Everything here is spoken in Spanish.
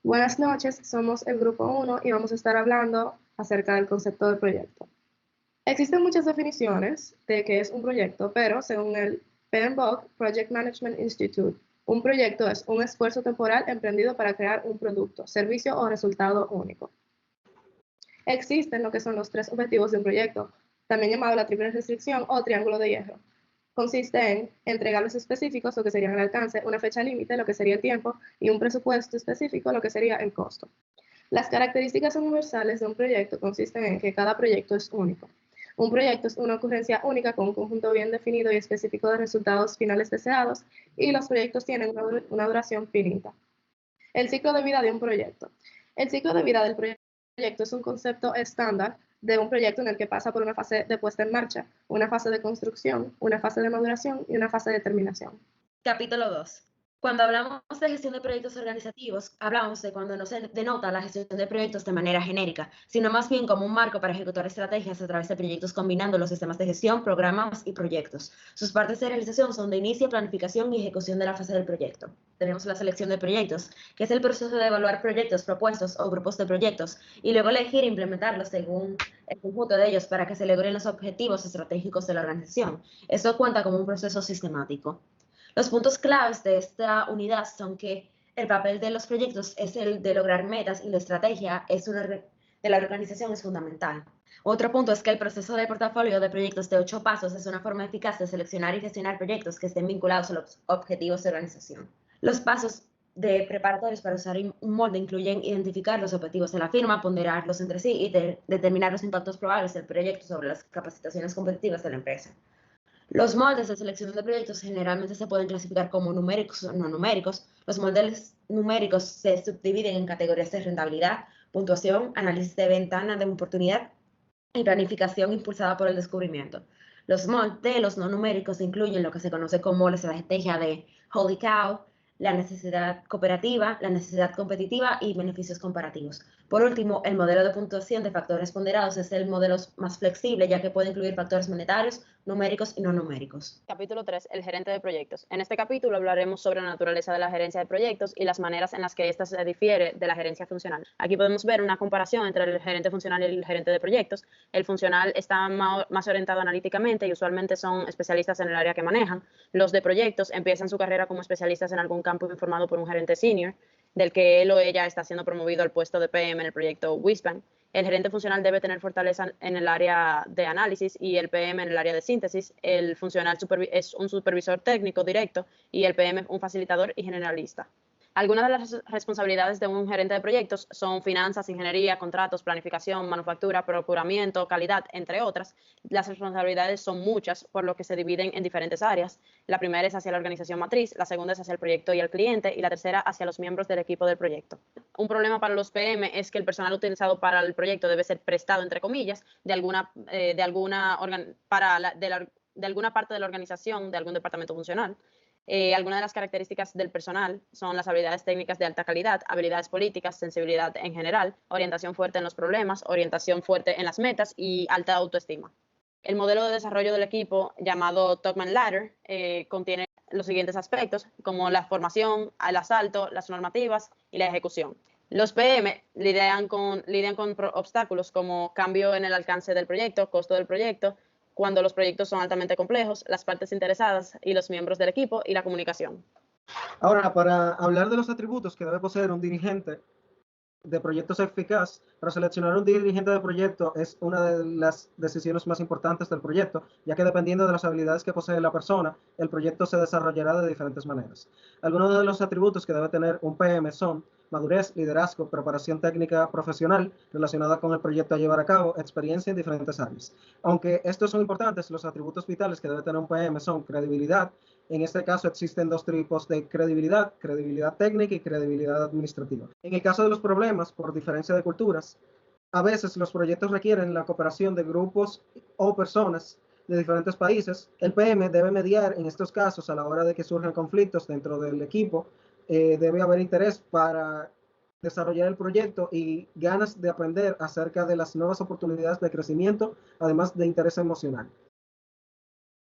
Buenas noches, somos el grupo 1 y vamos a estar hablando acerca del concepto de proyecto. Existen muchas definiciones de qué es un proyecto, pero según el PMBOK Project Management Institute, un proyecto es un esfuerzo temporal emprendido para crear un producto, servicio o resultado único. Existen lo que son los tres objetivos de un proyecto, también llamado la triple restricción o triángulo de hierro. Consiste en entregar los específicos, lo que sería el alcance, una fecha límite, lo que sería el tiempo, y un presupuesto específico, lo que sería el costo. Las características universales de un proyecto consisten en que cada proyecto es único. Un proyecto es una ocurrencia única con un conjunto bien definido y específico de resultados finales deseados, y los proyectos tienen una duración finita. El ciclo de vida de un proyecto. El ciclo de vida del proyecto es un concepto estándar de un proyecto en el que pasa por una fase de puesta en marcha, una fase de construcción, una fase de maduración y una fase de terminación. Capítulo 2. Cuando hablamos de gestión de proyectos organizativos, hablamos de cuando no se denota la gestión de proyectos de manera genérica, sino más bien como un marco para ejecutar estrategias a través de proyectos combinando los sistemas de gestión, programas y proyectos. Sus partes de realización son de inicio, planificación y ejecución de la fase del proyecto. Tenemos la selección de proyectos, que es el proceso de evaluar proyectos propuestos o grupos de proyectos y luego elegir e implementarlos según el conjunto de ellos para que se logren los objetivos estratégicos de la organización. Esto cuenta como un proceso sistemático. Los puntos claves de esta unidad son que el papel de los proyectos es el de lograr metas y la estrategia de la organización es fundamental. Otro punto es que el proceso de portafolio de proyectos de 8 pasos es una forma eficaz de seleccionar y gestionar proyectos que estén vinculados a los objetivos de organización. Los pasos preparatorios para usar un molde incluyen identificar los objetivos de la firma, ponderarlos entre sí y determinar los impactos probables del proyecto sobre las capacitaciones competitivas de la empresa. Los moldes de selección de proyectos generalmente se pueden clasificar como numéricos o no numéricos. Los moldes numéricos se subdividen en categorías de rentabilidad, puntuación, análisis de ventana de oportunidad y planificación impulsada por el descubrimiento. Los modelos no numéricos incluyen lo que se conoce como la estrategia de Holy Cow, la necesidad cooperativa, la necesidad competitiva y beneficios comparativos. Por último, el modelo de puntuación de factores ponderados es el modelo más flexible, ya que puede incluir factores monetarios, numéricos y no numéricos. Capítulo 3. El gerente de proyectos. En este capítulo hablaremos sobre la naturaleza de la gerencia de proyectos y las maneras en las que ésta se difiere de la gerencia funcional. Aquí podemos ver una comparación entre el gerente funcional y el gerente de proyectos. El funcional está más orientado analíticamente y usualmente son especialistas en el área que manejan. Los de proyectos empiezan su carrera como especialistas en algún campo informado por un gerente senior, del que él o ella está siendo promovido al puesto de PM en el proyecto Wispan. El gerente funcional debe tener fortaleza en el área de análisis y el PM en el área de síntesis. El funcional es un supervisor técnico directo y el PM un facilitador y generalista. Algunas de las responsabilidades de un gerente de proyectos son finanzas, ingeniería, contratos, planificación, manufactura, procuramiento, calidad, entre otras. Las responsabilidades son muchas, por lo que se dividen en diferentes áreas. La primera es hacia la organización matriz, la segunda es hacia el proyecto y el cliente, y la tercera hacia los miembros del equipo del proyecto. Un problema para los PM es que el personal utilizado para el proyecto debe ser prestado, entre comillas, de alguna parte de la organización, de algún departamento funcional. Algunas de las características del personal son las habilidades técnicas de alta calidad, habilidades políticas, sensibilidad en general, orientación fuerte en los problemas, orientación fuerte en las metas y alta autoestima. El modelo de desarrollo del equipo, llamado Tuckman Ladder, contiene los siguientes aspectos, como la formación, el asalto, las normativas y la ejecución. Los PM lidian con obstáculos como cambio en el alcance del proyecto, costo del proyecto, cuando los proyectos son altamente complejos, las partes interesadas y los miembros del equipo y la comunicación. Ahora, para hablar de los atributos que debe poseer un dirigente de proyectos eficaz, para seleccionar un dirigente de proyecto es una de las decisiones más importantes del proyecto, ya que dependiendo de las habilidades que posee la persona, el proyecto se desarrollará de diferentes maneras. Algunos de los atributos que debe tener un PM son madurez, liderazgo, preparación técnica profesional relacionada con el proyecto a llevar a cabo, experiencia en diferentes áreas. Aunque estos son importantes, los atributos vitales que debe tener un PM son credibilidad. En este caso existen dos tipos de credibilidad, credibilidad técnica y credibilidad administrativa. En el caso de los problemas, por diferencia de culturas, a veces los proyectos requieren la cooperación de grupos o personas de diferentes países. El PM debe mediar en estos casos a la hora de que surjan conflictos dentro del equipo. Debe haber interés para desarrollar el proyecto y ganas de aprender acerca de las nuevas oportunidades de crecimiento, además de interés emocional.